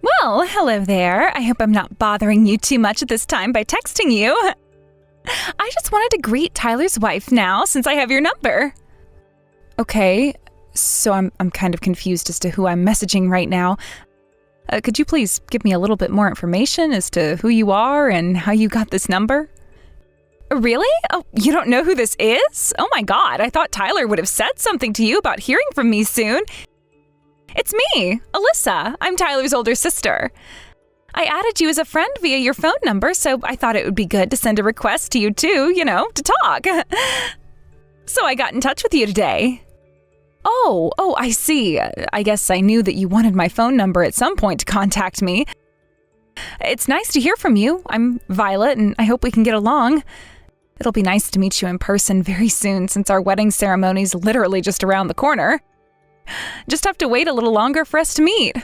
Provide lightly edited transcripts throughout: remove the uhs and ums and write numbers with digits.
Well, hello there. I hope I'm not bothering you too much at this time by texting you. I just wanted to greet Tyler's wife now, since I have your number. Okay, so I'm kind of confused as to who I'm messaging right now. Could you please give me a little bit more information as to who you are and how you got this number? Really? Oh, you don't know who this is? Oh my God, I thought Tyler would have said something to you about hearing from me soon. It's me, Alyssa. I'm Tyler's older sister. I added you as a friend via your phone number, so I thought it would be good to send a request to you too, to talk. So I got in touch with you today. Oh, I see. I guess I knew that you wanted my phone number at some point to contact me. It's nice to hear from you. I'm Violet, and I hope we can get along. It'll be nice to meet you in person very soon, since our wedding ceremony's literally just around the corner. Just have to wait a little longer for us to meet.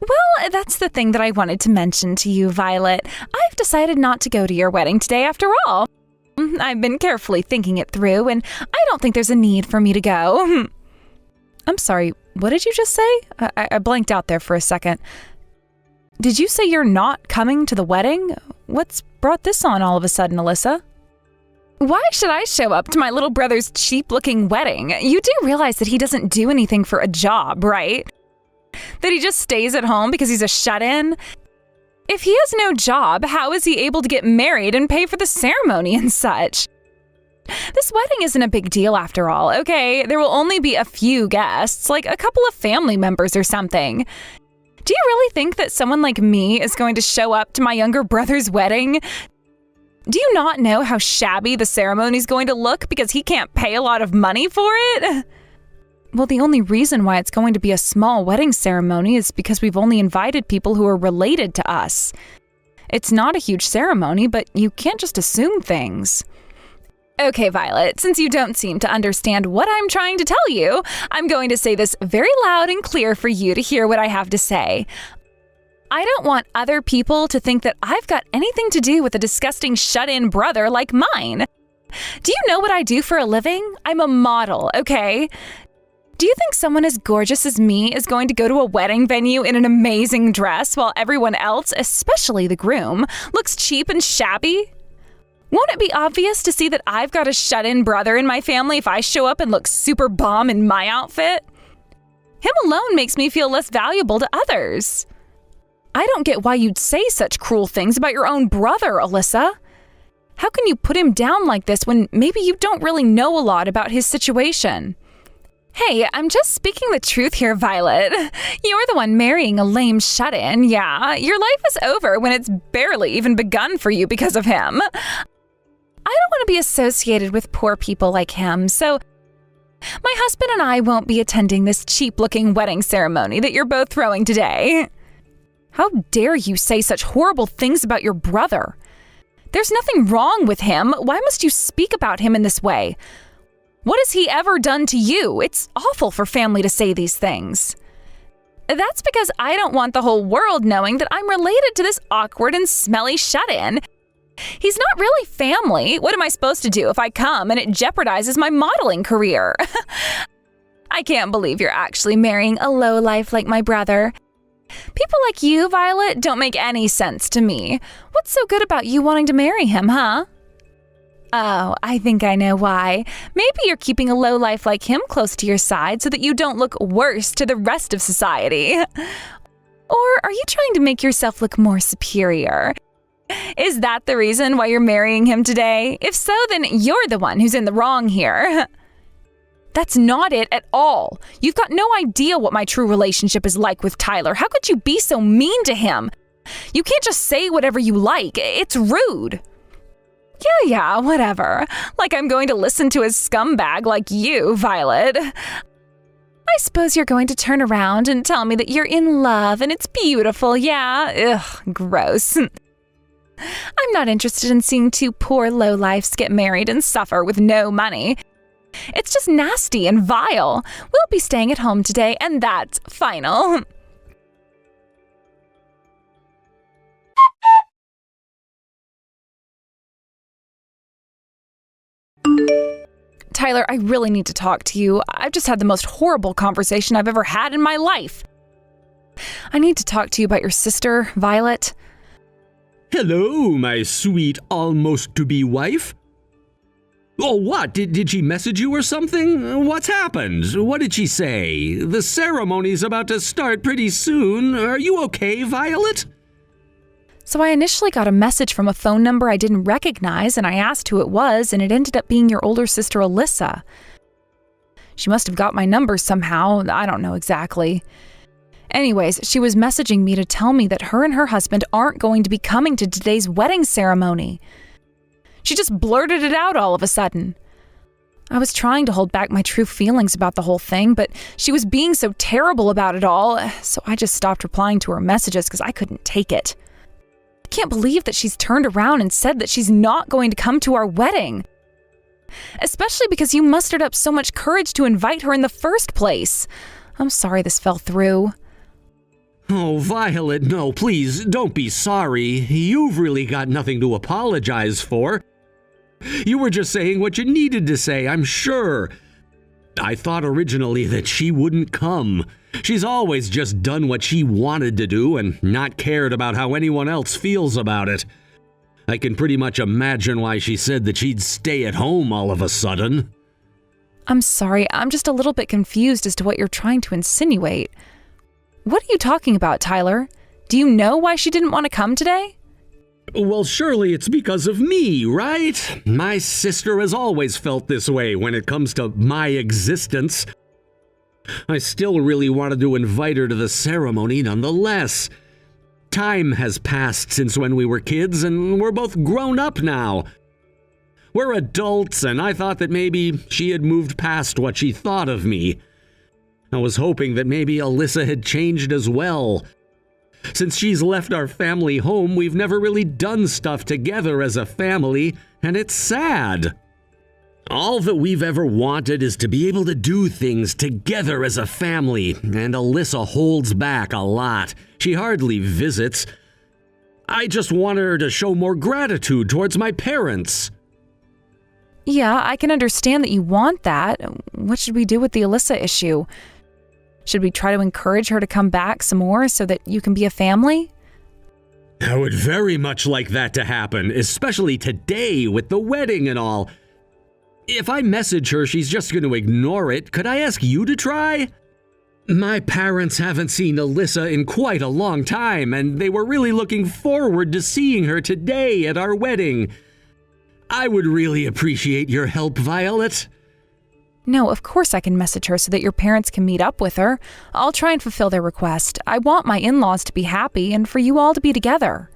Well, that's the thing that I wanted to mention to you, Violet. I've decided not to go to your wedding today after all. I've been carefully thinking it through, and I don't think there's a need for me to go. I'm sorry, what did you just say? I blanked out there for a second. Did you say you're not coming to the wedding? What's brought this on all of a sudden, Alyssa? Why should I show up to my little brother's cheap-looking wedding? You do realize that he doesn't do anything for a job, right? That he just stays at home because he's a shut-in? If he has no job, how is he able to get married and pay for the ceremony and such? This wedding isn't a big deal after all, okay? There will only be a few guests, like a couple of family members or something. Do you really think that someone like me is going to show up to my younger brother's wedding? Do you not know how shabby the ceremony's going to look because he can't pay a lot of money for it? Well, the only reason why it's going to be a small wedding ceremony is because we've only invited people who are related to us. It's not a huge ceremony, but you can't just assume things. Okay, Violet, since you don't seem to understand what I'm trying to tell you, I'm going to say this very loud and clear for you to hear what I have to say. I don't want other people to think that I've got anything to do with a disgusting shut-in brother like mine. Do you know what I do for a living? I'm a model, okay? Do you think someone as gorgeous as me is going to go to a wedding venue in an amazing dress while everyone else, especially the groom, looks cheap and shabby? Won't it be obvious to see that I've got a shut-in brother in my family if I show up and look super bomb in my outfit? Him alone makes me feel less valuable to others. I don't get why you'd say such cruel things about your own brother, Alyssa. How can you put him down like this when maybe you don't really know a lot about his situation? Hey, I'm just speaking the truth here, Violet. You're the one marrying a lame shut-in, yeah. Your life is over when it's barely even begun for you because of him. I don't want to be associated with poor people like him, so my husband and I won't be attending this cheap-looking wedding ceremony that you're both throwing today. How dare you say such horrible things about your brother? There's nothing wrong with him. Why must you speak about him in this way? What has he ever done to you? It's awful for family to say these things. That's because I don't want the whole world knowing that I'm related to this awkward and smelly shut-in. He's not really family. What am I supposed to do if I come and it jeopardizes my modeling career? I can't believe you're actually marrying a lowlife like my brother. People like you, Violet, don't make any sense to me. What's so good about you wanting to marry him, huh? Oh, I think I know why. Maybe you're keeping a lowlife like him close to your side so that you don't look worse to the rest of society. Or are you trying to make yourself look more superior? Is that the reason why you're marrying him today? If so, then you're the one who's in the wrong here. That's not it at all. You've got no idea what my true relationship is like with Tyler. How could you be so mean to him? You can't just say whatever you like. It's rude. Yeah, whatever. Like I'm going to listen to a scumbag like you, Violet. I suppose you're going to turn around and tell me that you're in love and it's beautiful, yeah? Ugh, gross. I'm not interested in seeing two poor lowlifes get married and suffer with no money. It's just nasty and vile. We'll be staying at home today, and that's final. Tyler, I really need to talk to you. I've just had the most horrible conversation I've ever had in my life. I need to talk to you about your sister, Violet. Hello, my sweet almost-to-be wife. Oh, what? Did she message you or something? What's happened? What did she say? The ceremony's about to start pretty soon. Are you okay, Violet? So I initially got a message from a phone number I didn't recognize, and I asked who it was, and it ended up being your older sister, Alyssa. She must have got my number somehow. I don't know exactly. Anyways, she was messaging me to tell me that her and her husband aren't going to be coming to today's wedding ceremony. She just blurted it out all of a sudden. I was trying to hold back my true feelings about the whole thing, but she was being so terrible about it all, so I just stopped replying to her messages because I couldn't take it. I can't believe that she's turned around and said that she's not going to come to our wedding. Especially because you mustered up so much courage to invite her in the first place. I'm sorry this fell through. Oh, Violet, no, please, don't be sorry. You've really got nothing to apologize for. You were just saying what you needed to say, I'm sure. I thought originally that she wouldn't come. She's always just done what she wanted to do and not cared about how anyone else feels about it. I can pretty much imagine why she said that she'd stay at home all of a sudden. I'm sorry, I'm just a little bit confused as to what you're trying to insinuate. What are you talking about, Tyler? Do you know why she didn't want to come today? Well, surely it's because of me, right? My sister has always felt this way when it comes to my existence. I still really wanted to invite her to the ceremony nonetheless. Time has passed since when we were kids, and we're both grown up now. We're adults, and I thought that maybe she had moved past what she thought of me. I was hoping that maybe Alyssa had changed as well. Since she's left our family home, we've never really done stuff together as a family, and it's sad. All that we've ever wanted is to be able to do things together as a family, and Alyssa holds back a lot. She hardly visits. I just want her to show more gratitude towards my parents. Yeah, I can understand that you want that. What should we do with the Alyssa issue? Should we try to encourage her to come back some more so that you can be a family? I would very much like that to happen, especially today with the wedding and all. If I message her, she's just going to ignore it. Could I ask you to try? My parents haven't seen Alyssa in quite a long time, and they were really looking forward to seeing her today at our wedding. I would really appreciate your help, Violet. No, of course I can message her so that your parents can meet up with her. I'll try and fulfill their request. I want my in-laws to be happy and for you all to be together.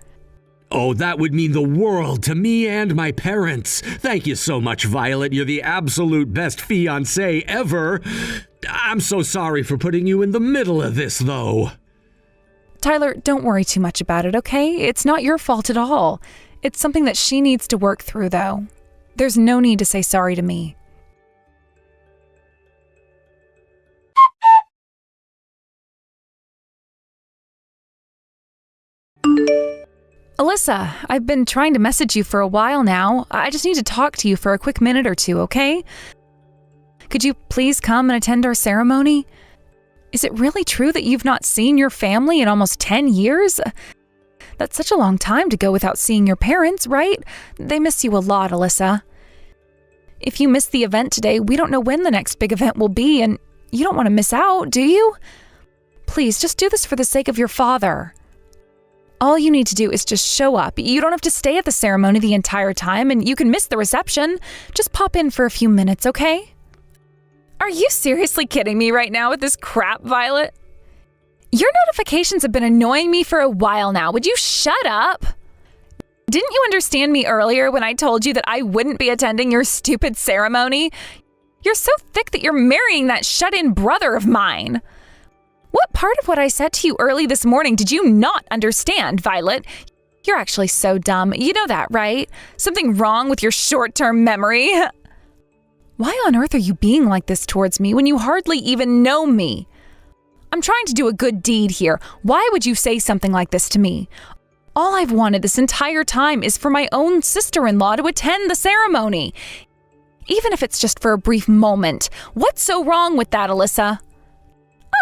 Oh, that would mean the world to me and my parents. Thank you so much, Violet. You're the absolute best fiancé ever. I'm so sorry for putting you in the middle of this, though. Tyler, don't worry too much about it, okay? It's not your fault at all. It's something that she needs to work through, though. There's no need to say sorry to me. Alyssa, I've been trying to message you for a while now. I just need to talk to you for a quick minute or two, okay? Could you please come and attend our ceremony? Is it really true that you've not seen your family in almost 10 years? That's such a long time to go without seeing your parents, right? They miss you a lot, Alyssa. If you miss the event today, we don't know when the next big event will be, and you don't want to miss out, do you? Please, just do this for the sake of your father. All you need to do is just show up. You don't have to stay at the ceremony the entire time, and you can miss the reception. Just pop in for a few minutes, okay? Are you seriously kidding me right now with this crap, Violet? Your notifications have been annoying me for a while now. Would you shut up? Didn't you understand me earlier when I told you that I wouldn't be attending your stupid ceremony? You're so thick that you're marrying that shut-in brother of mine. What part of what I said to you early this morning did you not understand, Violet? You're actually so dumb. You know that, right? Something wrong with your short-term memory. Why on earth are you being like this towards me when you hardly even know me? I'm trying to do a good deed here. Why would you say something like this to me? All I've wanted this entire time is for my own sister-in-law to attend the ceremony. Even if it's just for a brief moment. What's so wrong with that, Alyssa?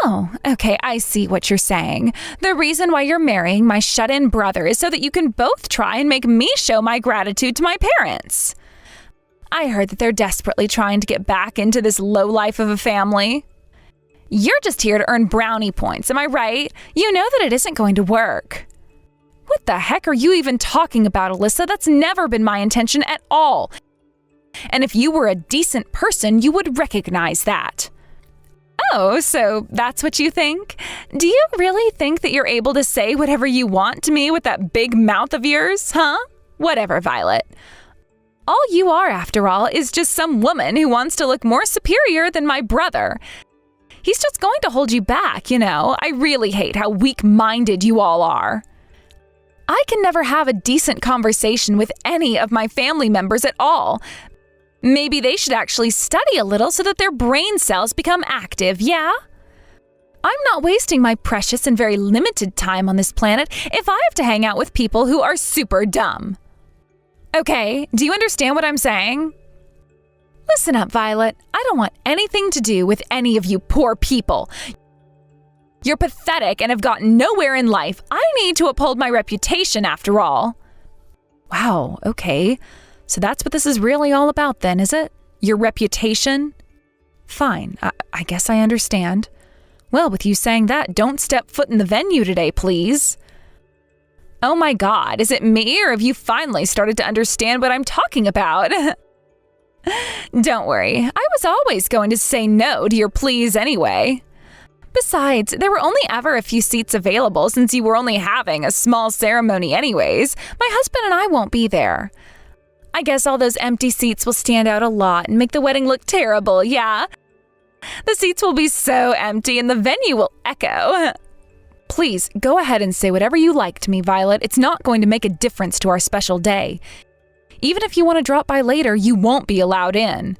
Oh, okay, I see what you're saying. The reason why you're marrying my shut-in brother is so that you can both try and make me show my gratitude to my parents. I heard that they're desperately trying to get back into this low life of a family. You're just here to earn brownie points, am I right? You know that it isn't going to work. What the heck are you even talking about, Alyssa? That's never been my intention at all. And if you were a decent person, you would recognize that. Oh, so that's what you think? Do you really think that you're able to say whatever you want to me with that big mouth of yours, huh? Whatever, Violet. All you are, after all, is just some woman who wants to look more superior than my brother. He's just going to hold you back, you know. I really hate how weak-minded you all are. I can never have a decent conversation with any of my family members at all. Maybe they should actually study a little so that their brain cells become active, yeah? I'm not wasting my precious and very limited time on this planet if I have to hang out with people who are super dumb. Okay, do you understand what I'm saying? Listen up, Violet. I don't want anything to do with any of you poor people. You're pathetic and have gotten nowhere in life. I need to uphold my reputation, after all. Wow, okay. So that's what this is really all about then, is it? Your reputation? Fine, I guess I understand. Well, with you saying that, don't step foot in the venue today, please. Oh my God, is it me or have you finally started to understand what I'm talking about? Don't worry, I was always going to say no to your pleas anyway. Besides, there were only ever a few seats available since you were only having a small ceremony anyways. My husband and I won't be there. I guess all those empty seats will stand out a lot and make the wedding look terrible, yeah? The seats will be so empty and the venue will echo. Please, go ahead and say whatever you like to me, Violet. It's not going to make a difference to our special day. Even if you want to drop by later, you won't be allowed in.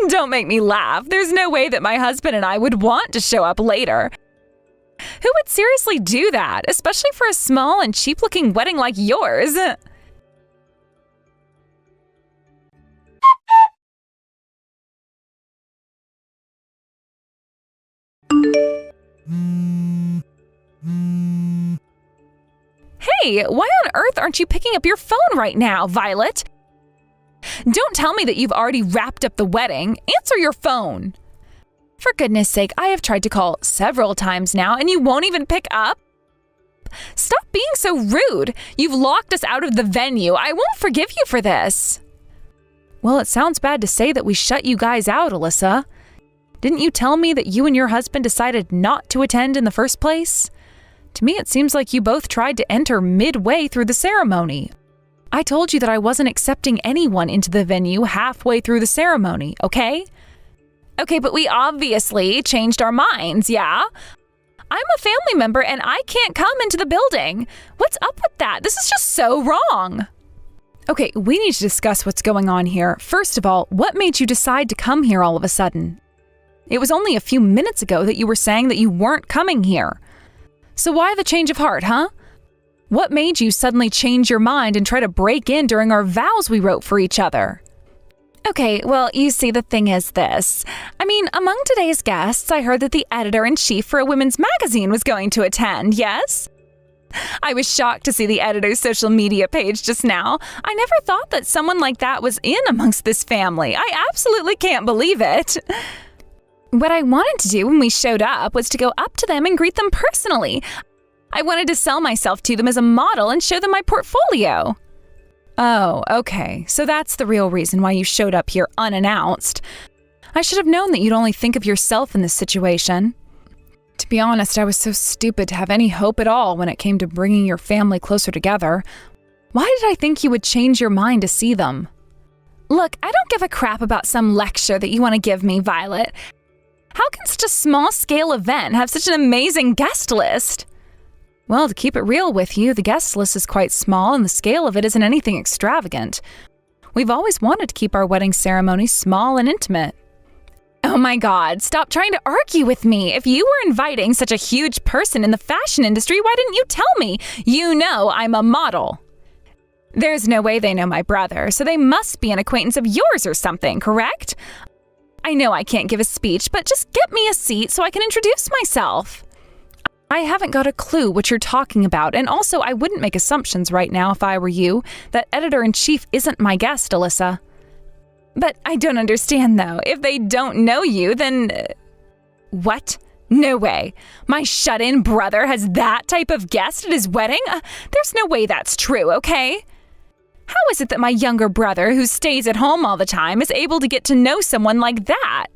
Don't make me laugh. There's no way that my husband and I would want to show up later. Who would seriously do that, especially for a small and cheap-looking wedding like yours? Hey, why on earth aren't you picking up your phone right now, Violet? Don't tell me that you've already wrapped up the wedding. Answer your phone. For goodness sake, I have tried to call several times now and you won't even pick up. Stop being so rude. You've locked us out of the venue. I won't forgive you for this. Well, it sounds bad to say that we shut you guys out, Alyssa. Didn't you tell me that you and your husband decided not to attend in the first place? To me, it seems like you both tried to enter midway through the ceremony. I told you that I wasn't accepting anyone into the venue halfway through the ceremony, okay? Okay, but we obviously changed our minds, yeah? I'm a family member and I can't come into the building. What's up with that? This is just so wrong. Okay, we need to discuss what's going on here. First of all, what made you decide to come here all of a sudden? It was only a few minutes ago that you were saying that you weren't coming here. So why the change of heart, huh? What made you suddenly change your mind and try to break in during our vows we wrote for each other? Okay, well, you see, the thing is this. I mean, among today's guests, I heard that the editor-in-chief for a women's magazine was going to attend, yes? I was shocked to see the editor's social media page just now. I never thought that someone like that was in amongst this family. I absolutely can't believe it. What I wanted to do when we showed up was to go up to them and greet them personally. I wanted to sell myself to them as a model and show them my portfolio. Oh, okay. So that's the real reason why you showed up here unannounced. I should have known that you'd only think of yourself in this situation. To be honest, I was so stupid to have any hope at all when it came to bringing your family closer together. Why did I think you would change your mind to see them? Look, I don't give a crap about some lecture that you want to give me, Violet. How can such a small-scale event have such an amazing guest list? Well, to keep it real with you, the guest list is quite small and the scale of it isn't anything extravagant. We've always wanted to keep our wedding ceremony small and intimate. Oh my God, stop trying to argue with me. If you were inviting such a huge person in the fashion industry, why didn't you tell me? You know I'm a model. There's no way they know my brother, so they must be an acquaintance of yours or something, correct? I know I can't give a speech, but just get me a seat so I can introduce myself. I haven't got a clue what you're talking about, and also I wouldn't make assumptions right now if I were you. That editor-in-chief isn't my guest, Alyssa. But I don't understand, though. If they don't know you, then... What? No way. My shut-in brother has that type of guest at his wedding? There's no way that's true, okay? How is it that my younger brother, who stays at home all the time, is able to get to know someone like that?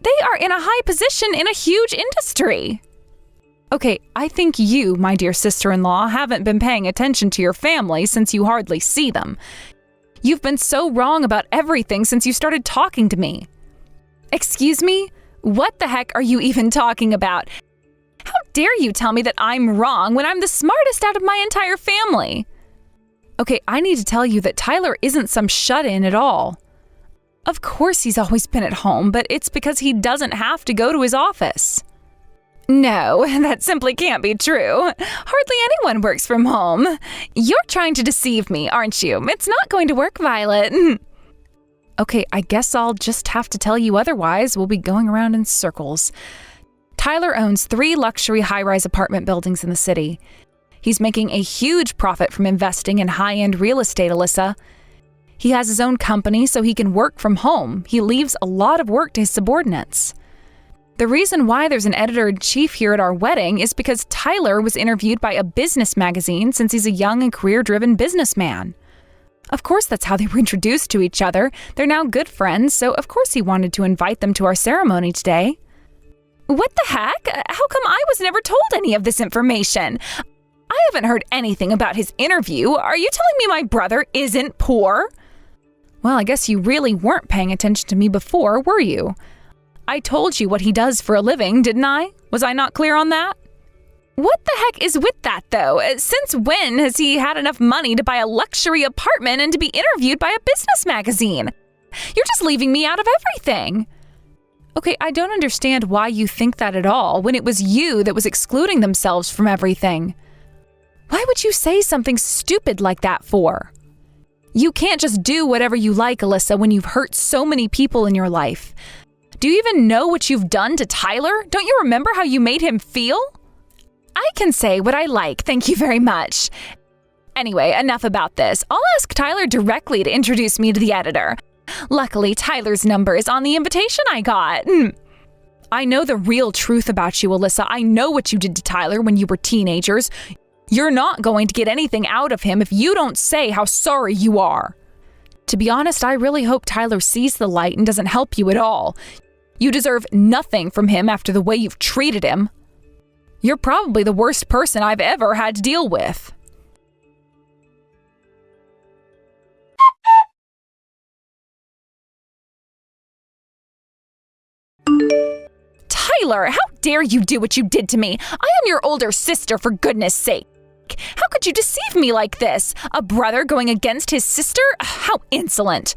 They are in a high position in a huge industry. Okay, I think you, my dear sister-in-law, haven't been paying attention to your family since you hardly see them. You've been so wrong about everything since you started talking to me. Excuse me? What the heck are you even talking about? How dare you tell me that I'm wrong when I'm the smartest out of my entire family? Okay, I need to tell you that Tyler isn't some shut-in at all. Of course he's always been at home, but it's because he doesn't have to go to his office. No, that simply can't be true. Hardly anyone works from home. You're trying to deceive me, aren't you? It's not going to work, Violet. Okay, I guess I'll just have to tell you otherwise. We'll be going around in circles. Tyler owns 3 luxury high-rise apartment buildings in the city. He's making a huge profit from investing in high-end real estate, Alyssa. He has his own company so he can work from home. He leaves a lot of work to his subordinates. The reason why there's an editor-in-chief here at our wedding is because Tyler was interviewed by a business magazine since he's a young and career-driven businessman. Of course, that's how they were introduced to each other. They're now good friends, so of course he wanted to invite them to our ceremony today. What the heck? How come I was never told any of this information? I haven't heard anything about his interview. Are you telling me my brother isn't poor? Well, I guess you really weren't paying attention to me before, were you? I told you what he does for a living, didn't I? Was I not clear on that? What the heck is with that, though? Since when has he had enough money to buy a luxury apartment and to be interviewed by a business magazine? You're just leaving me out of everything. Okay, I don't understand why you think that at all, when it was you that was excluding themselves from everything. Why would you say something stupid like that for? You can't just do whatever you like, Alyssa, when you've hurt so many people in your life. Do you even know what you've done to Tyler? Don't you remember how you made him feel? I can say what I like, thank you very much. Anyway, enough about this. I'll ask Tyler directly to introduce me to the editor. Luckily, Tyler's number is on the invitation I got. I know the real truth about you, Alyssa. I know what you did to Tyler when you were teenagers. You're not going to get anything out of him if you don't say how sorry you are. To be honest, I really hope Tyler sees the light and doesn't help you at all. You deserve nothing from him after the way you've treated him. You're probably the worst person I've ever had to deal with. Tyler, how dare you do what you did to me? I am your older sister, for goodness sake. How could you deceive me like this? A brother going against his sister? How insolent.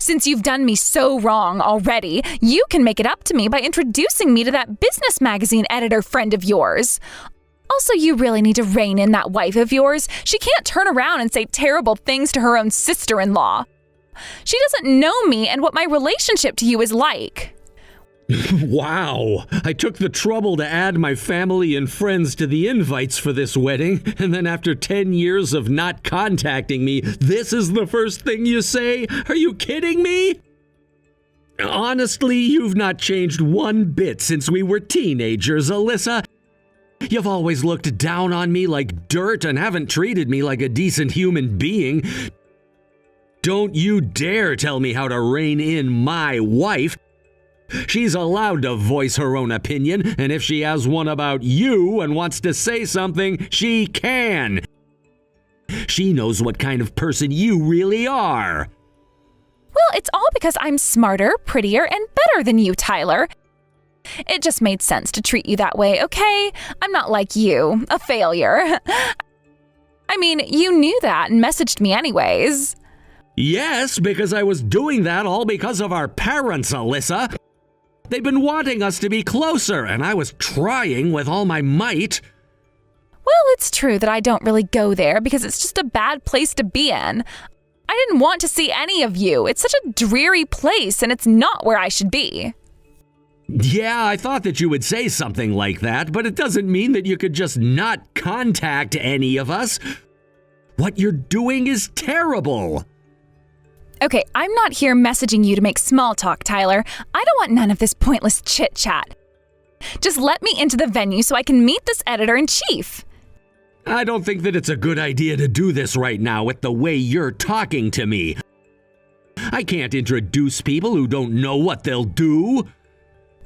Since you've done me so wrong already, you can make it up to me by introducing me to that business magazine editor friend of yours. Also, you really need to rein in that wife of yours. She can't turn around and say terrible things to her own sister-in-law. She doesn't know me and what my relationship to you is like. Wow! I took the trouble to add my family and friends to the invites for this wedding, and then after 10 years of not contacting me, this is the first thing you say? Are you kidding me? Honestly, you've not changed one bit since we were teenagers, Alyssa. You've always looked down on me like dirt and haven't treated me like a decent human being. Don't you dare tell me how to rein in my wife. She's allowed to voice her own opinion, and if she has one about you and wants to say something, she can. She knows what kind of person you really are. Well, it's all because I'm smarter, prettier, and better than you, Tyler. It just made sense to treat you that way, okay? I'm not like you, a failure. I mean, you knew that and messaged me anyways. Yes, because I was doing that all because of our parents, Alyssa. They've been wanting us to be closer, and I was trying with all my might. Well, it's true that I don't really go there because it's just a bad place to be in. I didn't want to see any of you. It's such a dreary place, and it's not where I should be. Yeah, I thought that you would say something like that, but it doesn't mean that you could just not contact any of us. What you're doing is terrible. Okay, I'm not here messaging you to make small talk, Tyler. I don't want none of this pointless chit-chat. Just let me into the venue so I can meet this editor-in-chief. I don't think that it's a good idea to do this right now with the way you're talking to me. I can't introduce people who don't know what they'll do.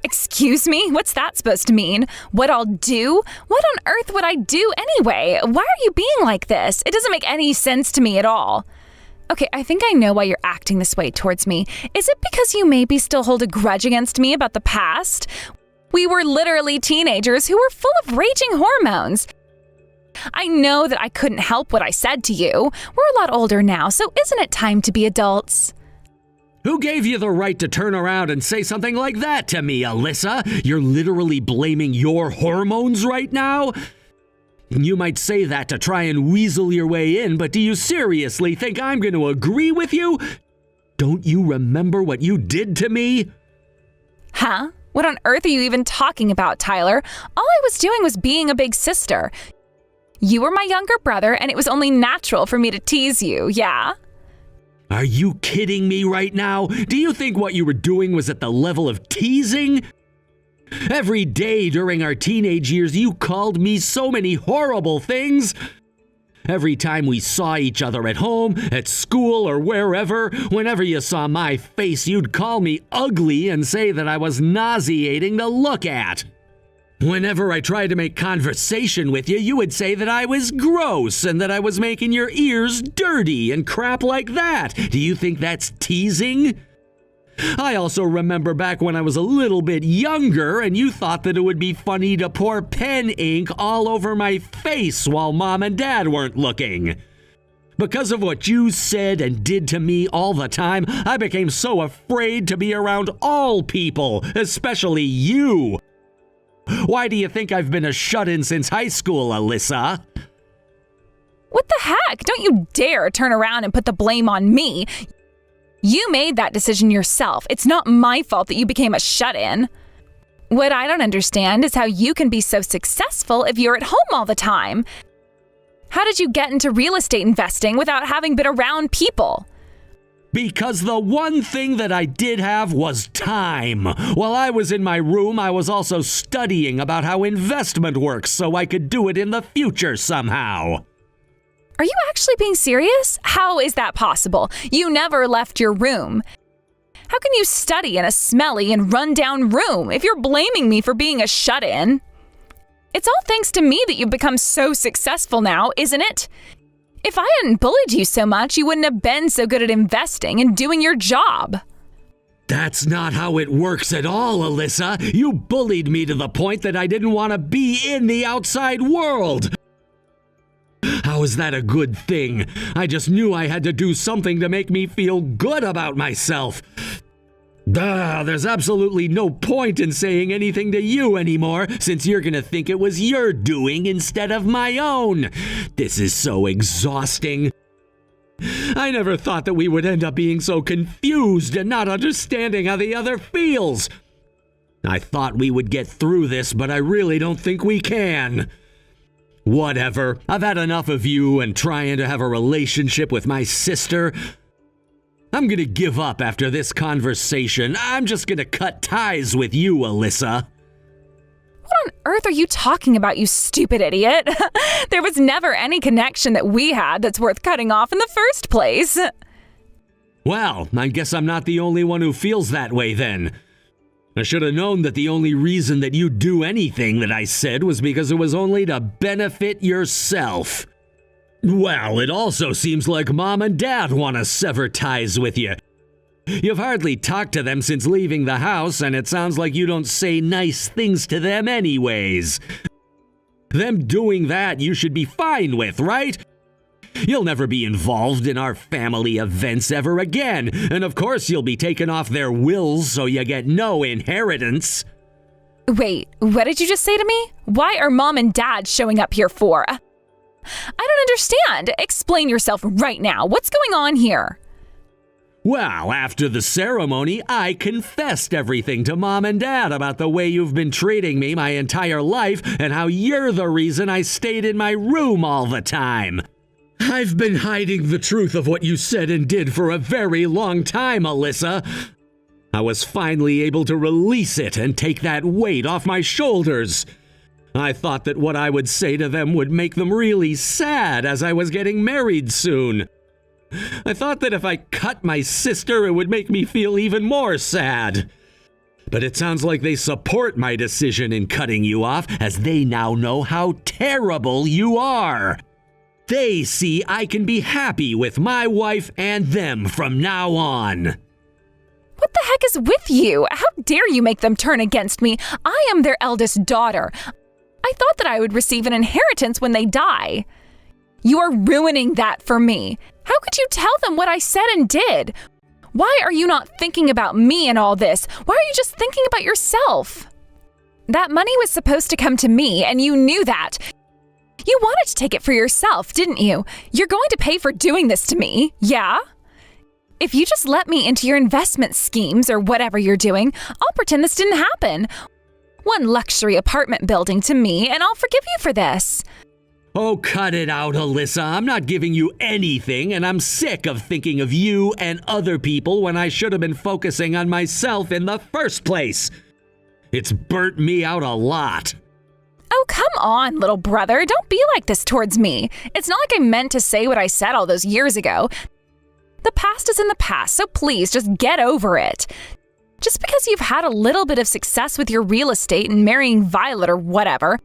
Excuse me? What's that supposed to mean? What I'll do? What on earth would I do anyway? Why are you being like this? It doesn't make any sense to me at all. Okay, I think I know why you're acting this way towards me. Is it because you maybe still hold a grudge against me about the past? We were literally teenagers who were full of raging hormones. I know that I couldn't help what I said to you. We're a lot older now, so isn't it time to be adults? Who gave you the right to turn around and say something like that to me, Alyssa? You're literally blaming your hormones right now? You might say that to try and weasel your way in, but do you seriously think I'm going to agree with you? Don't you remember what you did to me? Huh? What on earth are you even talking about, Tyler? All I was doing was being a big sister. You were my younger brother, and it was only natural for me to tease you, yeah? Are you kidding me right now? Do you think what you were doing was at the level of teasing? Every day during our teenage years, you called me so many horrible things. Every time we saw each other at home, at school, or wherever, whenever you saw my face, you'd call me ugly and say that I was nauseating to look at. Whenever I tried to make conversation with you, you would say that I was gross and that I was making your ears dirty and crap like that. Do you think that's teasing? I also remember back when I was a little bit younger and you thought that it would be funny to pour pen ink all over my face while Mom and Dad weren't looking. Because of what you said and did to me all the time, I became so afraid to be around all people, especially you. Why do you think I've been a shut-in since high school, Alyssa? What the heck? Don't you dare turn around and put the blame on me. You made that decision yourself. It's not my fault that you became a shut-in. What I don't understand is how you can be so successful if you're at home all the time. How did you get into real estate investing without having been around people? Because the one thing that I did have was time. While I was in my room, I was also studying about how investment works so I could do it in the future somehow. Are you actually being serious? How is that possible? You never left your room. How can you study in a smelly and run-down room if you're blaming me for being a shut-in? It's all thanks to me that you've become so successful now, isn't it? If I hadn't bullied you so much, you wouldn't have been so good at investing and doing your job. That's not how it works at all, Alyssa. You bullied me to the point that I didn't want to be in the outside world. How is that a good thing? I just knew I had to do something to make me feel good about myself. There's absolutely no point in saying anything to you anymore, since you're gonna think it was your doing instead of my own. This is so exhausting. I never thought that we would end up being so confused and not understanding how the other feels. I thought we would get through this, but I really don't think we can. Whatever. I've had enough of you and trying to have a relationship with my sister. I'm gonna give up after this conversation. I'm just gonna cut ties with you, Alyssa. What on earth are you talking about, you stupid idiot? There was never any connection that we had that's worth cutting off in the first place. Well, I guess I'm not the only one who feels that way then. I should have known that the only reason that you'd do anything that I said was because it was only to benefit yourself. Well, it also seems like Mom and Dad want to sever ties with you. You've hardly talked to them since leaving the house, and it sounds like you don't say nice things to them anyways. Them doing that you should be fine with, right? You'll never be involved in our family events ever again, and of course you'll be taken off their wills so you get no inheritance. Wait, what did you just say to me? Why are Mom and Dad showing up here for? I don't understand. Explain yourself right now. What's going on here? Well, after the ceremony, I confessed everything to Mom and Dad about the way you've been treating me my entire life and how you're the reason I stayed in my room all the time. I've been hiding the truth of what you said and did for a very long time, Alyssa. I was finally able to release it and take that weight off my shoulders. I thought that what I would say to them would make them really sad as I was getting married soon. I thought that if I cut my sister, it would make me feel even more sad. But it sounds like they support my decision in cutting you off, as they now know how terrible you are. They see I can be happy with my wife and them from now on. What the heck is with you? How dare you make them turn against me? I am their eldest daughter. I thought that I would receive an inheritance when they die. You are ruining that for me. How could you tell them what I said and did? Why are you not thinking about me in all this? Why are you just thinking about yourself? That money was supposed to come to me, and you knew that. You wanted to take it for yourself, didn't you? You're going to pay for doing this to me, yeah? If you just let me into your investment schemes or whatever you're doing, I'll pretend this didn't happen. One luxury apartment building to me, and I'll forgive you for this. Oh, cut it out, Alyssa. I'm not giving you anything, and I'm sick of thinking of you and other people when I should have been focusing on myself in the first place. It's burnt me out a lot. Oh, come on, little brother. Don't be like this towards me. It's not like I meant to say what I said all those years ago. The past is in the past, so please just get over it. Just because you've had a little bit of success with your real estate and marrying Violet or whatever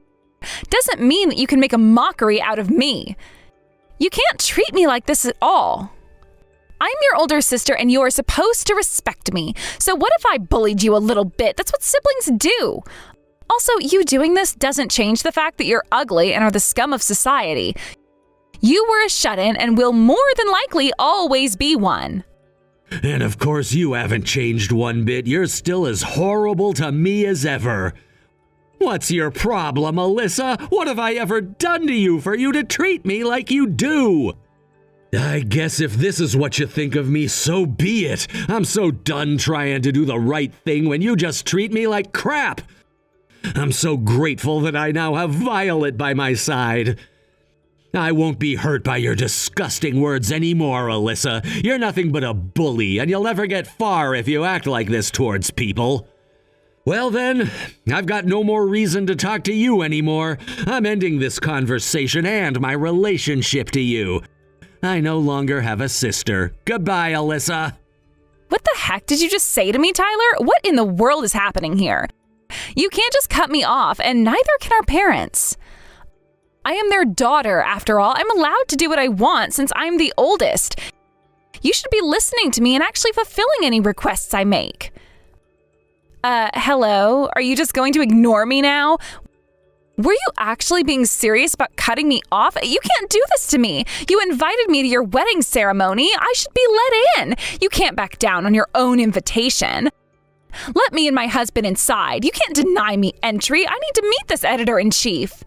doesn't mean that you can make a mockery out of me. You can't treat me like this at all. I'm your older sister and you are supposed to respect me. So what if I bullied you a little bit? That's what siblings do. Also, you doing this doesn't change the fact that you're ugly and are the scum of society. You were a shut-in and will more than likely always be one. And of course you haven't changed one bit. You're still as horrible to me as ever. What's your problem, Alyssa? What have I ever done to you for you to treat me like you do? I guess if this is what you think of me, so be it. I'm so done trying to do the right thing when you just treat me like crap. I'm so grateful that I now have Violet by my side. I won't be hurt by your disgusting words anymore, Alyssa. You're nothing but a bully, and you'll never get far if you act like this towards people. Well then, I've got no more reason to talk to you anymore. I'm ending this conversation and my relationship to you. I no longer have a sister. Goodbye, Alyssa. What the heck did you just say to me, Tyler? What in the world is happening here? You can't just cut me off, and neither can our parents. I am their daughter, after all. I'm allowed to do what I want since I'm the oldest. You should be listening to me and actually fulfilling any requests I make. Hello? Are you just going to ignore me now? Were you actually being serious about cutting me off? You can't do this to me. You invited me to your wedding ceremony. I should be let in. You can't back down on your own invitation. Let me and my husband inside. You can't deny me entry. I need to meet this editor-in-chief.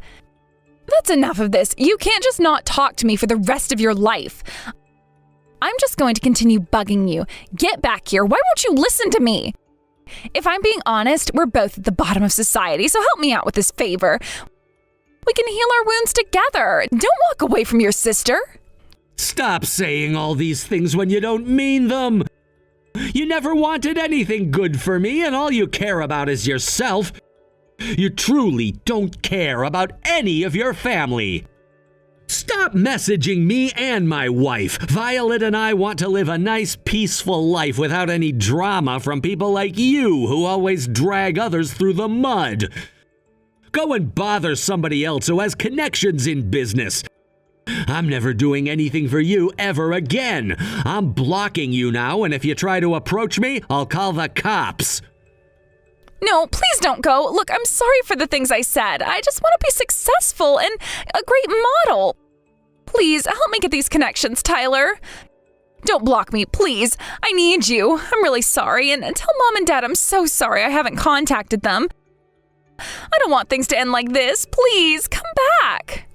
That's enough of this. You can't just not talk to me for the rest of your life. I'm just going to continue bugging you. Get back here. Why won't you listen to me? If I'm being honest, we're both at the bottom of society, so help me out with this favor. We can heal our wounds together. Don't walk away from your sister. Stop saying all these things when you don't mean them. You never wanted anything good for me, and all you care about is yourself. You truly don't care about any of your family. Stop messaging me and my wife. Violet and I want to live a nice, peaceful life without any drama from people like you who always drag others through the mud. Go and bother somebody else who has connections in business. I'm never doing anything for you ever again. I'm blocking you now, and if you try to approach me, I'll call the cops. No, please don't go. Look, I'm sorry for the things I said. I just want to be successful and a great model. Please, help me get these connections, Tyler. Don't block me, please. I need you. I'm really sorry, and tell Mom and Dad I'm so sorry I haven't contacted them. I don't want things to end like this. Please, come back.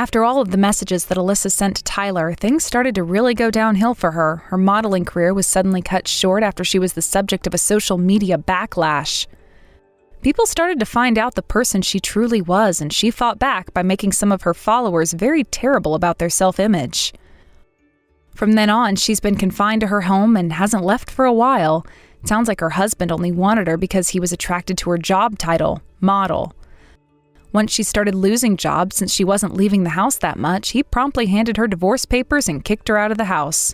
After all of the messages that Alyssa sent to Tyler, things started to really go downhill for her. Her modeling career was suddenly cut short after she was the subject of a social media backlash. People started to find out the person she truly was, and she fought back by making some of her followers very terrible about their self-image. From then on, she's been confined to her home and hasn't left for a while. It sounds like her husband only wanted her because he was attracted to her job title, model. Once she started losing jobs, since she wasn't leaving the house that much, he promptly handed her divorce papers and kicked her out of the house.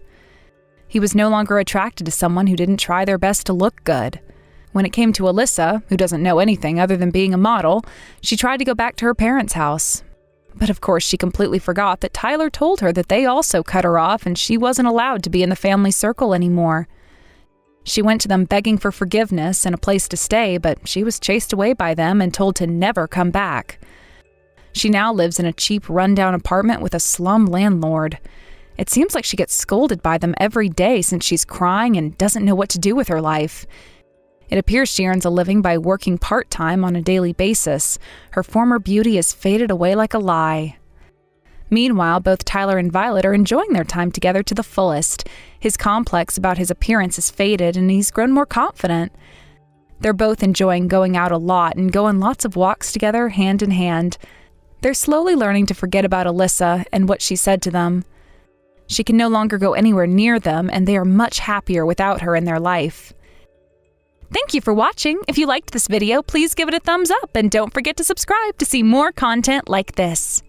He was no longer attracted to someone who didn't try their best to look good. When it came to Alyssa, who doesn't know anything other than being a model, she tried to go back to her parents' house. But of course, she completely forgot that Tyler told her that they also cut her off and she wasn't allowed to be in the family circle anymore. She went to them begging for forgiveness and a place to stay, but she was chased away by them and told to never come back. She now lives in a cheap, rundown apartment with a slum landlord. It seems like she gets scolded by them every day since she's crying and doesn't know what to do with her life. It appears she earns a living by working part-time on a daily basis. Her former beauty has faded away like a lie. Meanwhile, both Tyler and Violet are enjoying their time together to the fullest. His complex about his appearance has faded and he's grown more confident. They're both enjoying going out a lot and go on lots of walks together, hand in hand. They're slowly learning to forget about Alyssa and what she said to them. She can no longer go anywhere near them, and they are much happier without her in their life. Thank you for watching. If you liked this video, please give it a thumbs up and don't forget to subscribe to see more content like this.